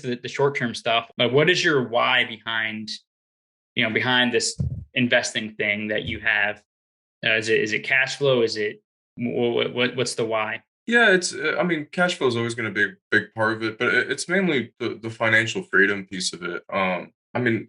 the short-term stuff, but what is your why behind, behind this investing thing that you have? Is it cash flow? Is it what's the why? Yeah, I mean, cash flow is always going to be a big part of it, but it's mainly the financial freedom piece of it. I mean,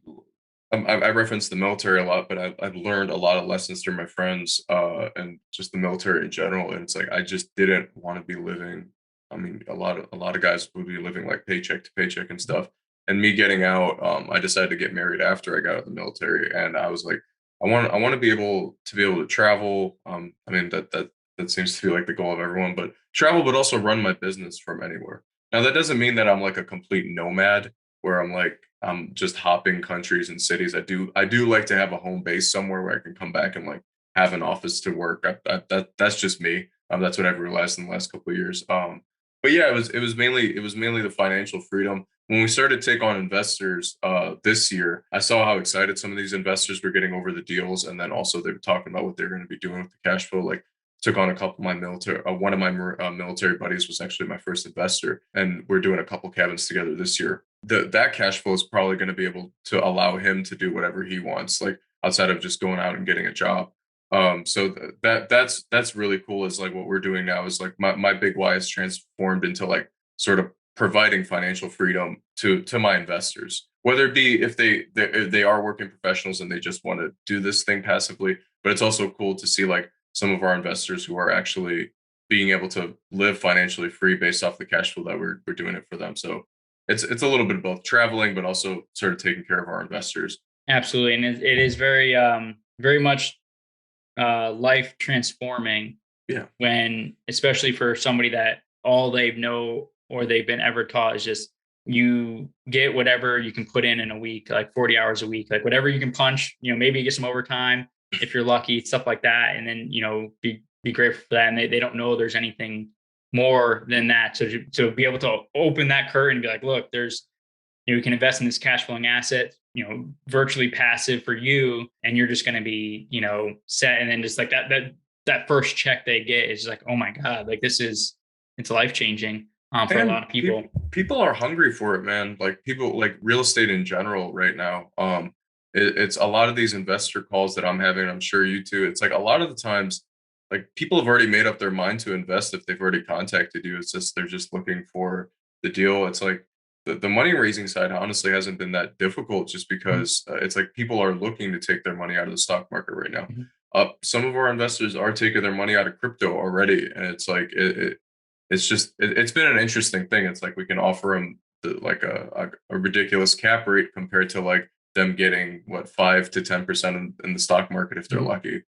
I reference the military a lot, but I've learned a lot of lessons through my friends, and just the military in general. And it's like I just didn't want to be living. I mean, a lot of guys would be living like paycheck to paycheck and stuff. And me getting out, I decided to get married after I got out of the military, and I was like, I want to be able to travel. I mean that seems to be like the goal of everyone, but travel, but also run my business from anywhere. Now, that doesn't mean that I'm like a complete nomad where I'm just hopping countries and cities. I do like to have a home base somewhere where I can come back and like have an office to work. That's just me. That's what I've realized in the last couple of years. But yeah, it was mainly the financial freedom. When we started to take on investors this year, I saw how excited some of these investors were getting over the deals, and then also they were talking about what they're going to be doing with the cash flow. Like took on a couple of my military one of my military buddies was actually my first investor, and we're doing a couple cabins together this year. That cash flow is probably going to be able to allow him to do whatever he wants, like outside of just going out and getting a job. So that's really cool, is like what we're doing now is like my big why is transformed into like sort of providing financial freedom to my investors, whether it be if they are working professionals and they just want to do this thing passively. But it's also cool to see like some of our investors who are actually being able to live financially free based off the cash flow that we're doing it for them. So it's a little bit of both traveling, but also sort of taking care of our investors. Absolutely, and it is very much life transforming Yeah. when, especially for somebody that all they know or they've been ever taught is just you get whatever you can put in a week, like 40 hours a week, like whatever you can punch, maybe you get some overtime if you're lucky, stuff like that. And then, be grateful for that. And they don't know there's anything more than that. So to be able to open that curtain and be like, look, you can invest in this cash flowing asset, virtually passive for you, and you're just going to be, set. And then just like that first check they get is like, oh my God, like it's life changing for a And lot of people. people are hungry for it, man. Like people like real estate in general right now. It's a lot of these investor calls that I'm having. I'm sure you too. It's like a lot of the times, like people have already made up their mind to invest if they've already contacted you. It's just they're just looking for the deal. It's like the money raising side honestly hasn't been that difficult, just because it's like people are looking to take their money out of the stock market right now. Mhm. Some of our investors are taking their money out of crypto already, and it's like it's been an interesting thing. It's like we can offer them like a ridiculous cap rate compared to like them getting what 5 to 10% in the stock market if they're Mhm. lucky,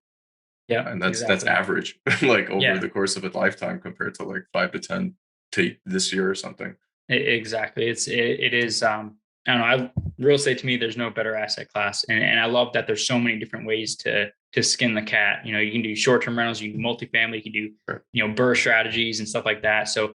Yeah, and that's exactly. average like over Yeah, the course of a lifetime compared to like 5 to 10 to this year or something. exactly. It is. I don't know. Real estate to me, there's no better asset class, and I love that there's so many different ways to skin the cat. You can do short term rentals, you can do multifamily, you can do Sure. burst strategies and stuff like that. So